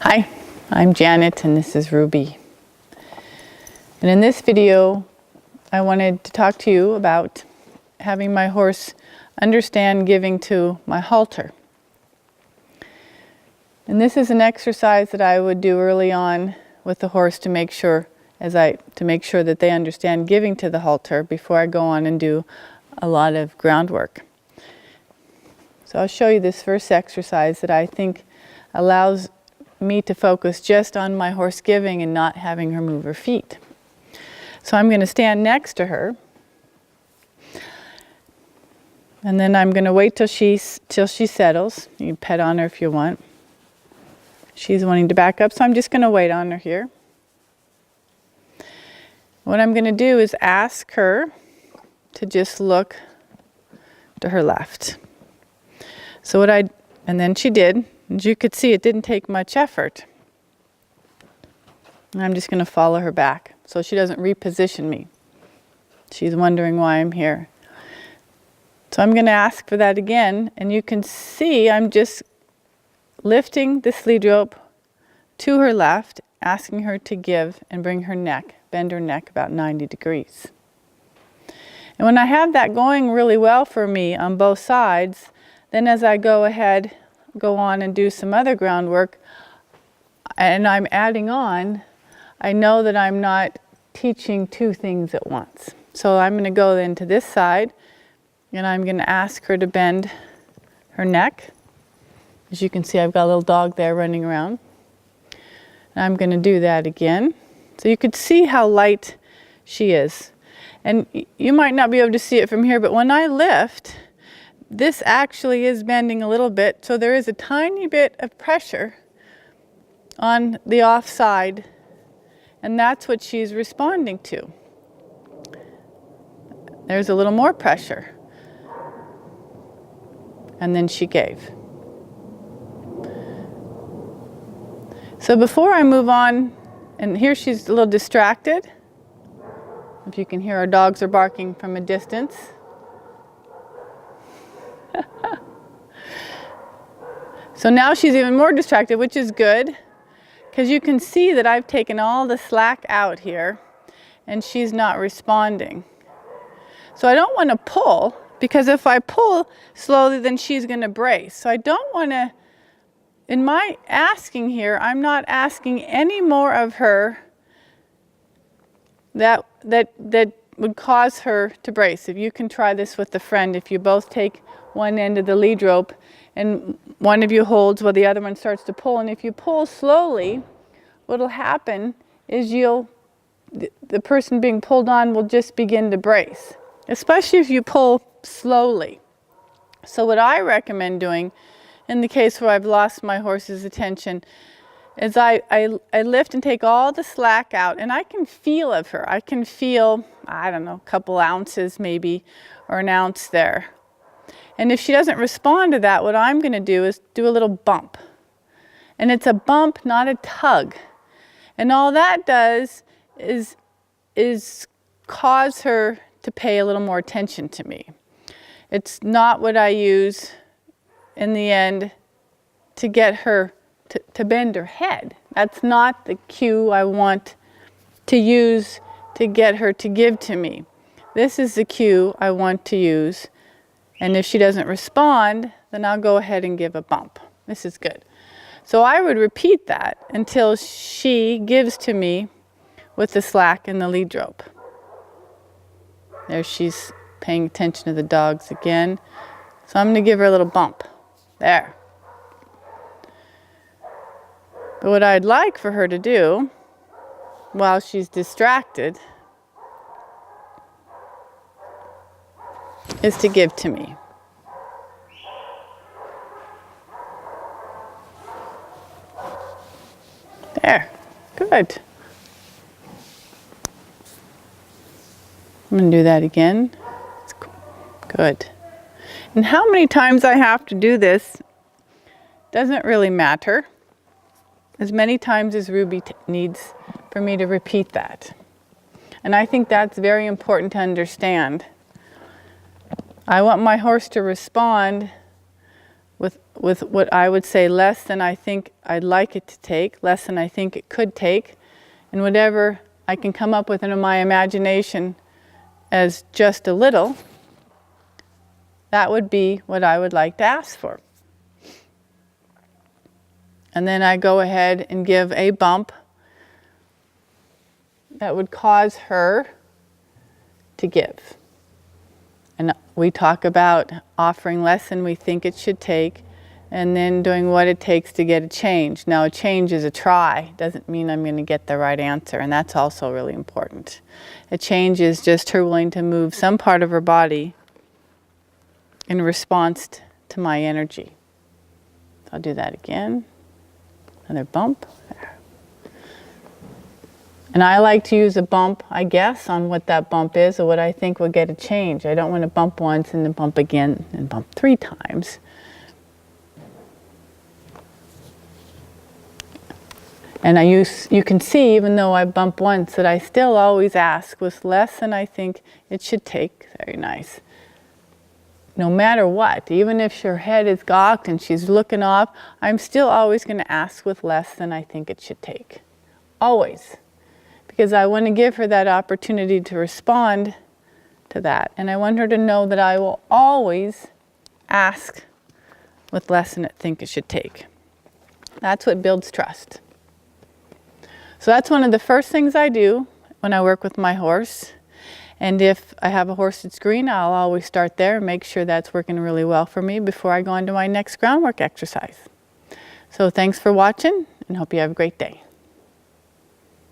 Hi, I'm Janet and this is Ruby. And in this video, I wanted to talk to you about having my horse understand giving to my halter. And this is an exercise that I would do early on with the horse to make sure that they understand giving to the halter before I go on and do a lot of groundwork. So I'll show you this first exercise that I think allows me to focus just on my horse giving and not having her move her feet. So I'm going to stand next to her, and then I'm going to wait till she settles. You can pet on her if you want. She's wanting to back up, so I'm just going to wait on her here. What I'm going to do is ask her to just look to her left. And then she did. As you could see, it didn't take much effort. And I'm just going to follow her back so she doesn't reposition me. She's wondering why I'm here. So I'm going to ask for that again, and you can see I'm just lifting this lead rope to her left, asking her to give and bend her neck about 90 degrees. And when I have that going really well for me on both sides, then as I go on and do some other groundwork, and I'm adding on, I know that I'm not teaching two things at once. So I'm going to go then to this side, and I'm going to ask her to bend her neck. As you can see, I've got a little dog there running around. And I'm going to do that again. So you could see how light she is. And you might not be able to see it from here, but when I lift, this actually is bending a little bit, so there is a tiny bit of pressure on the off side, and that's what she's responding to. There's a little more pressure. And then she gave. So before I move on, and here she's a little distracted. If you can hear, our dogs are barking from a distance. So now she's even more distracted, which is good, because you can see that I've taken all the slack out here and she's not responding. So I don't want to pull, because if I pull slowly, then she's going to brace. So I don't want to, in my asking here, I'm not asking any more of her that would cause her to brace. If you can try this with a friend, if you both take one end of the lead rope and one of you holds while the other one starts to pull, and if you pull slowly, what'll happen is the person being pulled on will just begin to brace, especially if you pull slowly. So what I recommend doing in the case where I've lost my horse's attention is I lift and take all the slack out, and I can feel of her. I can feel, I don't know, a couple ounces maybe, or an ounce there. And if she doesn't respond to that, what I'm going to do is do a little bump. And it's a bump, not a tug. And all that does is cause her to pay a little more attention to me. It's not what I use in the end to get her to bend her head. That's not the cue I want to use to get her to give to me. This is the cue I want to use. And if she doesn't respond, then I'll go ahead and give a bump. This is good. So I would repeat that until she gives to me with the slack and the lead rope. There she's paying attention to the dogs again. So I'm going to give her a little bump. There. But what I'd like for her to do, while she's distracted, is to give to me. There. Good. I'm going to do that again. Good. And how many times I have to do this doesn't really matter. As many times as Ruby needs for me to repeat that. And I think that's very important to understand. I want my horse to respond with what I would say less than I think I'd like it to take, less than I think it could take, and whatever I can come up with in my imagination as just a little, that would be what I would like to ask for. And then I go ahead and give a bump that would cause her to give. And we talk about offering less than we think it should take, and then doing what it takes to get a change. Now, a change is a try. Doesn't mean I'm going to get the right answer, and that's also really important. A change is just her willing to move some part of her body in response to my energy. I'll do that again. Another bump. And I like to use a bump, I guess, on what that bump is or what I think will get a change. I don't want to bump once and then bump again and bump 3 times. And you can see, even though I bump once, that I still always ask with less than I think it should take. Very nice. No matter what, even if her head is gawked and she's looking off, I'm still always going to ask with less than I think it should take. Always. Because I want to give her that opportunity to respond to that. And I want her to know that I will always ask with less than I think it should take. That's what builds trust. So that's one of the first things I do when I work with my horse. And if I have a horse that's green, I'll always start there and make sure that's working really well for me before I go on to my next groundwork exercise. So thanks for watching, and hope you have a great day.